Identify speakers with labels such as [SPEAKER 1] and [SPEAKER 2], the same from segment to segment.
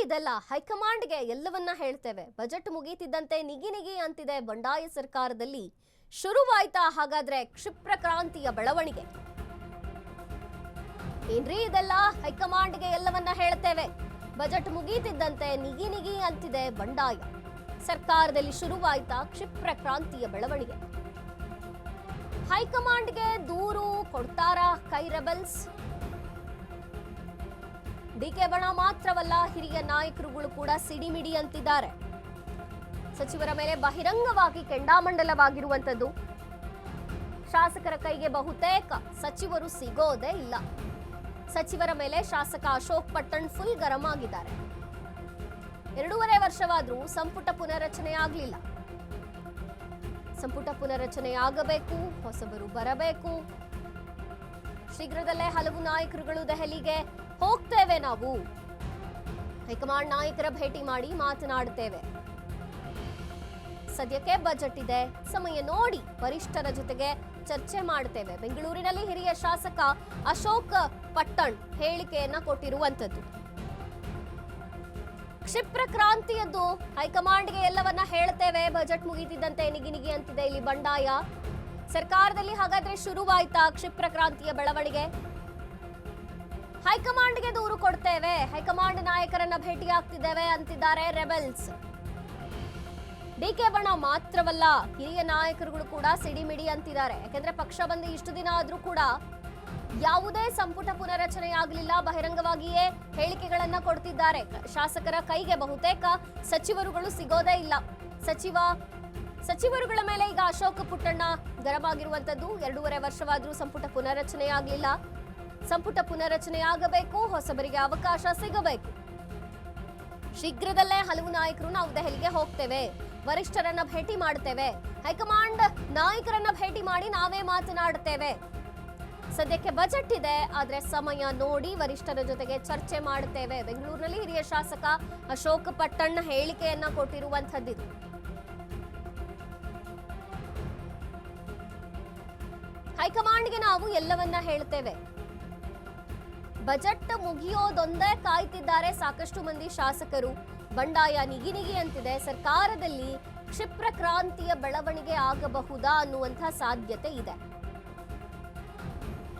[SPEAKER 1] ಇದೆಲ್ಲ ಹೈಕಮಾಂಡ್ಗೆ ಎಲ್ಲವನ್ನ ಹೇಳ್ತೇವೆ. ಬಜೆಟ್ ಮುಗೀತಿದ್ದಂತೆ ನಿಗಿ ಅಂತಿದೆ ಬಂಡಾಯ ಸರ್ಕಾರದಲ್ಲಿ. ಶುರುವಾಯ್ತಾ ಹಾಗಾದ್ರೆ ಕ್ಷಿಪ್ರ ಕ್ರಾಂತಿಯ ಬೆಳವಣಿಗೆ? ಏನ್ರಿ ಇದೆಲ್ಲ ಹೈಕಮಾಂಡ್ಗೆ ಎಲ್ಲವನ್ನ ಹೇಳ್ತೇವೆ. ಬಜೆಟ್ ಮುಗೀತಿದ್ದಂತೆ ನಿಗಿ ಅಂತಿದೆ ಬಂಡಾಯ ಸರ್ಕಾರದಲ್ಲಿ. ಶುರುವಾಯ್ತಾ ಕ್ಷಿಪ್ರ ಕ್ರಾಂತಿಯ ಬೆಳವಣಿಗೆ? ಹೈಕಮಾಂಡ್ಗೆ ದೂರು ಕೊಡ್ತಾರಾ ಕೈ ರೆಬೆಲ್ಸ್? ಡಿಕೆ ಬಣ ಮಾತ್ರವಲ್ಲ, ಹಿರಿಯ ನಾಯಕರುಗಳು ಕೂಡ ಸಿಡಿಮಿಡಿ ಅಂತಿದ್ದಾರೆ. ಸಚಿವರ ಮೇಲೆ ಬಹಿರಂಗವಾಗಿ ಕೆಂಡಾಮಂಡಲವಾಗಿರುವಂತದ್ದು. ಶಾಸಕರ ಕೈಗೆ ಬಹುತೇಕ ಸಚಿವರು ಸಿಗೋದೇ ಇಲ್ಲ. ಸಚಿವರ ಮೇಲೆ ಶಾಸಕ ಅಶೋಕ್ ಪಟ್ಟಣ್ ಫುಲ್ ಗರಂ ಆಗಿದ್ದಾರೆ. 2.5 ವರ್ಷವಾದ್ರೂ ಸಂಪುಟ ಪುನರಚನೆ ಆಗಲಿಲ್ಲ. ಸಂಪುಟ ಪುನರಚನೆ ಆಗಬೇಕು, ಹೊಸಬರು ಬರಬೇಕು. ಶೀಘ್ರದಲ್ಲೇ ಹಲವು ನಾಯಕರುಗಳು ದೆಹಲಿಗೆ ಹೋಗ್ತೇವೆ, ನಾವು ಹೈಕಮಾಂಡ್ ನಾಯಕರ ಭೇಟಿ ಮಾಡಿ ಮಾತನಾಡುತ್ತೇವೆ. ಸದ್ಯಕ್ಕೆ ಬಜೆಟ್ ಇದೆ, ಸಮಯ ನೋಡಿ ವರಿಷ್ಠರ ಜೊತೆಗೆ ಚರ್ಚೆ ಮಾಡುತ್ತೇವೆ. ಬೆಂಗಳೂರಿನಲ್ಲಿ ಹಿರಿಯ ಶಾಸಕ ಅಶೋಕ್ ಪಟ್ಟಣ್ ಹೇಳಿಕೆಯನ್ನ ಕೊಟ್ಟಿರುವಂತದ್ದು. ಕ್ಷಿಪ್ರ ಕ್ರಾಂತಿಯದ್ದು ಹೈಕಮಾಂಡ್ಗೆ ಎಲ್ಲವನ್ನ ಹೇಳ್ತೇವೆ. ಬಜೆಟ್ ಮುಗಿತಿದ್ದಂತೆ ನಿಗಿ ಅಂತಿದೆ ಇಲ್ಲಿ ಬಂಡಾಯ ಸರ್ಕಾರದಲ್ಲಿ. ಹಾಗಾದ್ರೆ ಶುರುವಾಯ್ತಾ ಕ್ಷಿಪ್ರ ಕ್ರಾಂತಿಯ ಬೆಳವಣಿಗೆ? ಹೈಕಮಾಂಡ್ಗೆ ದೂರು ಕೊಡ್ತೇವೆ, ಹೈಕಮಾಂಡ್ ನಾಯಕರನ್ನ ಭೇಟಿಯಾಗ್ತಿದ್ದೇವೆ ಅಂತಿದ್ದಾರೆ ರೆಬೆಲ್ಸ್. ಡಿಕೆ ಬಣ ಮಾತ್ರವಲ್ಲ, ಹಿರಿಯ ನಾಯಕರುಗಳು ಕೂಡ ಸಿಡಿಮಿಡಿ ಅಂತಿದ್ದಾರೆ. ಯಾಕೆಂದ್ರೆ ಪಕ್ಷ ಬಂದು ಇಷ್ಟು ದಿನ ಆದ್ರೂ ಕೂಡ ಯಾವುದೇ ಸಂಪುಟ ಪುನರಚನೆ ಆಗಲಿಲ್ಲ. ಬಹಿರಂಗವಾಗಿಯೇ ಹೇಳಿಕೆಗಳನ್ನ ಕೊಡ್ತಿದ್ದಾರೆ. ಶಾಸಕರ ಕೈಗೆ ಬಹುತೇಕ ಸಚಿವರುಗಳು ಸಿಗೋದೇ ಇಲ್ಲ. ಸಚಿವರುಗಳ ಮೇಲೆ ಈಗ ಅಶೋಕ್ ಪುಟ್ಟಣ್ಣ ಗರಂ ಆಗಿರುವಂತದ್ದು. 2.5 ವರ್ಷವಾದ್ರೂ ಸಂಪುಟ ಪುನರಚನೆ ಆಗಲಿಲ್ಲ. ಸಂಪುಟ ಪುನರಚನೆ ಆಗಬೇಕು, ಹೊಸಬರಿಗೆ ಅವಕಾಶ ಸಿಗಬೇಕು. ಶೀಘ್ರದಲ್ಲೇ ಹಲವು ನಾಯಕರು ನಾವು ದೆಹಲಿಗೆ ಹೋಗ್ತೇವೆ, ವರಿಷ್ಠರನ್ನ ಭೇಟಿ ಮಾಡ್ತೇವೆ, ಹೈಕಮಾಂಡ್ ನಾಯಕರನ್ನ ಭೇಟಿ ಮಾಡಿ ನಾವೇ ಮಾತನಾಡುತ್ತೇವೆ. ಸದ್ಯಕ್ಕೆ ಬಜೆಟ್ ಇದೆ, ಆದ್ರೆ ಸಮಯ ನೋಡಿ ವರಿಷ್ಠರ ಜೊತೆಗೆ ಚರ್ಚೆ ಮಾಡುತ್ತೇವೆ. ಬೆಂಗಳೂರಿನಲ್ಲಿ ಹಿರಿಯ ಶಾಸಕ ಅಶೋಕ್ ಪಟ್ಟಣ್ ಹೇಳಿಕೆಯನ್ನ ಕೊಟ್ಟಿರುವಂತದ್ದಿದು. ಹೈಕಮಾಂಡ್ಗೆ ನಾವು ಎಲ್ಲವನ್ನ ಹೇಳ್ತೇವೆ. ಬಜೆಟ್ ಮುಗಿಯೋದೊಂದೇ ಕಾಯ್ತಿದ್ದಾರೆ ಸಾಕಷ್ಟು ಮಂದಿ ಶಾಸಕರು. ಬಂಡಾಯ ನಿಗಿ ಅಂತಿದೆ. ಸರ್ಕಾರದಲ್ಲಿ ಕ್ಷಿಪ್ರ ಕ್ರಾಂತಿಯ ಬೆಳವಣಿಗೆ ಆಗಬಹುದಾ ಅನ್ನುವಂಥ ಸಾಧ್ಯತೆ ಇದೆ.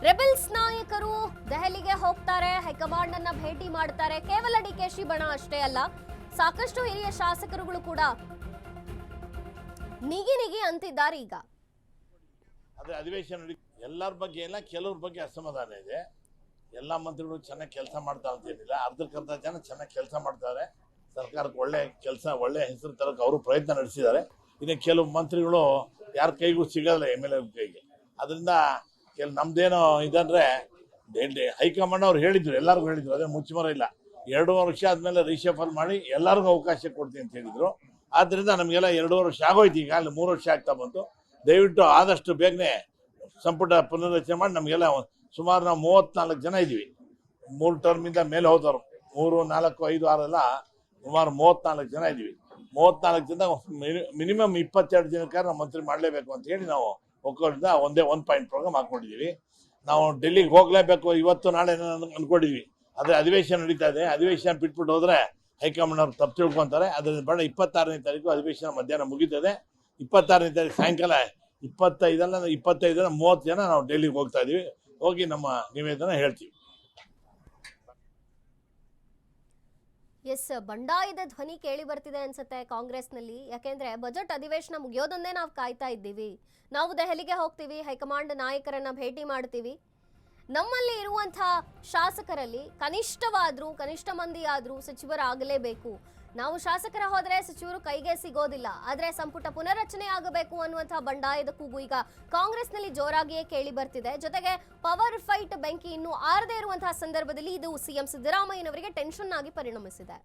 [SPEAKER 1] ರೆಬೆಲ್ಸ್ ನಾಯಕರು ದೆಹಲಿಗೆ ಹೋಗ್ತಾರೆ, ಹೈಕಮಾಂಡ್ ಅನ್ನ ಭೇಟಿ ಮಾಡ್ತಾರೆ. ಕೇವಲ ಡಿಕೆಶಿ ಬಣ ಅಷ್ಟೇ ಅಲ್ಲ, ಸಾಕಷ್ಟು ಹಿರಿಯ ಶಾಸಕರುಗಳು ಕೂಡ ನಿಗಿ ಅಂತಿದ್ದಾರೆ. ಈಗ
[SPEAKER 2] ಅದೇ ಅಧಿವೇಶನ ಎಲ್ಲರ ಬಗ್ಗೆ ಇಲ್ಲ, ಕೆಲವ್ರ ಬಗ್ಗೆ ಅಸಮಾಧಾನ ಇದೆ. ಎಲ್ಲ ಮಂತ್ರಿಗಳು ಚೆನ್ನಾಗಿ ಕೆಲಸ ಮಾಡ್ತಾ ಅಂತೇನಿಲ್ಲ, ಅರ್ಧಕ್ಕರ್ಧ ಜನ ಚೆನ್ನಾಗಿ ಕೆಲಸ ಮಾಡ್ತಾರೆ. ಸರ್ಕಾರಕ್ಕೆ ಒಳ್ಳೆ ಕೆಲಸ, ಒಳ್ಳೆ ಹೆಸರು ತರಕ್ಕೆ ಅವರು ಪ್ರಯತ್ನ ನಡೆಸಿದ್ದಾರೆ. ಇನ್ನು ಕೆಲವು ಮಂತ್ರಿಗಳು ಯಾರ ಕೈಗೂ ಸಿಗಲ್ಲ, MLA ಕೈಗೆ. ಅದರಿಂದ ನಮ್ದೇನೋ ಇದಂದ್ರೆ ಹೈಕಮಾಂಡ್ ಅವ್ರು ಹೇಳಿದ್ರು, ಎಲ್ಲರಿಗೂ ಹೇಳಿದ್ರು, ಅದೇ ಮುಚ್ಚುಮರ ಇಲ್ಲ. 2 ವರ್ಷ ಆದ್ಮೇಲೆ ರೀಶಫಲ್ ಮಾಡಿ ಎಲ್ಲರಿಗೂ ಅವಕಾಶ ಕೊಡ್ತೀನಿ ಅಂತ ಹೇಳಿದ್ರು. ಆದ್ರಿಂದ ನಮಗೆಲ್ಲ 2 ವರ್ಷ ಆಗೋಯ್ತು, ಈಗ ಅಲ್ಲಿ 3 ವರ್ಷ ಆಗ್ತಾ ಬಂತು. ದಯವಿಟ್ಟು ಆದಷ್ಟು ಬೇಗನೆ ಸಂಪುಟ ಪುನರ್ರಚನೆ ಮಾಡಿ. ನಮಗೆಲ್ಲ ಸುಮಾರು ನಾವು 34 ಜನ ಇದ್ದೀವಿ, 3 ಟರ್ಮಿಂದ ಮೇಲೆ ಹೋದವರು. 3, 4, 5, 6 ಎಲ್ಲ ಸುಮಾರು 34 ಜನ ಇದ್ದೀವಿ. 34 ಜನ ಮಿನಿಮಮ್ 22 ಜನಕ್ಕೆ ನಾವು ಮಂತ್ರಿ ಮಾಡಲೇಬೇಕು ಅಂತ ಹೇಳಿ ನಾವು ಒಕ್ಕೂಟದಿಂದ ಒಂದೇ 1 ಪಾಯಿಂಟ್ ಪ್ರೋಗ್ರಾಮ್ ಹಾಕೊಂಡಿದ್ದೀವಿ. ನಾವು ಡೆಲ್ಲಿಗೆ ಹೋಗ್ಲೇಬೇಕು ಇವತ್ತು ನಾಳೆ ಅನ್ಕೊಂಡಿದ್ವಿ. ಆದರೆ ಅಧಿವೇಶನ ನಡೀತಾ ಇದೆ. ಅಧಿವೇಶನ ಬಿಟ್ಬಿಟ್ಟು ಹೋದ್ರೆ ಹೈಕಮಾಂಡ್ ಅವ್ರು ತಪ್ಪು ತಿಳ್ಕೊಂತಾರೆ. ಅದರಿಂದ ಬೇಡ, 26ನೇ ತಾರೀಕು ಅಧಿವೇಶನ ಮಧ್ಯಾಹ್ನ ಮುಗೀತದೆ. 26ನೇ ತಾರೀಕು ಸಾಯಂಕಾಲ 25 30 ಜನ ನಾವು ಡೆಲ್ಲಿಗೆ ಹೋಗ್ತಾ ಇದೀವಿ. ಹೋಗಿ ನಮ್ಮ ನಿವೇದನ ಹೇಳ್ತೀವಿ.
[SPEAKER 1] ಎಸ್, ಬಂಡಾಯದ ಧ್ವನಿ ಕೇಳಿ ಬರ್ತಿದೆ ಅನ್ಸುತ್ತೆ ಕಾಂಗ್ರೆಸ್ನಲ್ಲಿ. ಯಾಕೆಂದ್ರೆ ಬಜೆಟ್ ಅಧಿವೇಶನ ಮುಗಿಯೋದೊಂದೇ ನಾವು ಕಾಯ್ತಾ ಇದ್ದೀವಿ. ನಾವು ದೆಹಲಿಗೆ ಹೋಗ್ತೀವಿ, ಹೈಕಮಾಂಡ್ ನಾಯಕರನ್ನ ಭೇಟಿ ಮಾಡ್ತೀವಿ. ನಮ್ಮಲ್ಲಿ ಇರುವಂತಹ ಶಾಸಕರಲ್ಲಿ ಕನಿಷ್ಠ ಮಂದಿ ಆದ್ರೂ ಸಚಿವರಾಗಲೇಬೇಕು. ನಾವು ಶಾಸಕರ ಹೋದ್ರೆ ಸಚಿವರು ಕೈಗೆ ಸಿಗೋದಿಲ್ಲ. ಆದ್ರೆ ಸಂಪುಟ ಪುನರಚನೆ ಆಗಬೇಕು ಅನ್ನುವಂತಹ ಬಂಡಾಯದ ಕೂಗು ಈಗ ಕಾಂಗ್ರೆಸ್ನಲ್ಲಿ ಜೋರಾಗಿಯೇ ಕೇಳಿ ಬರ್ತಿದೆ. ಜೊತೆಗೆ ಪವರ್ ಫೈಟ್ ಬೆಂಕಿ ಇನ್ನೂ ಆರದೇ ಇರುವಂತಹ ಸಂದರ್ಭದಲ್ಲಿ ಇದು ಸಿಎಂ ಸಿದ್ದರಾಮಯ್ಯನವರಿಗೆ ಟೆನ್ಷನ್ ಆಗಿ ಪರಿಣಮಿಸಿದೆ.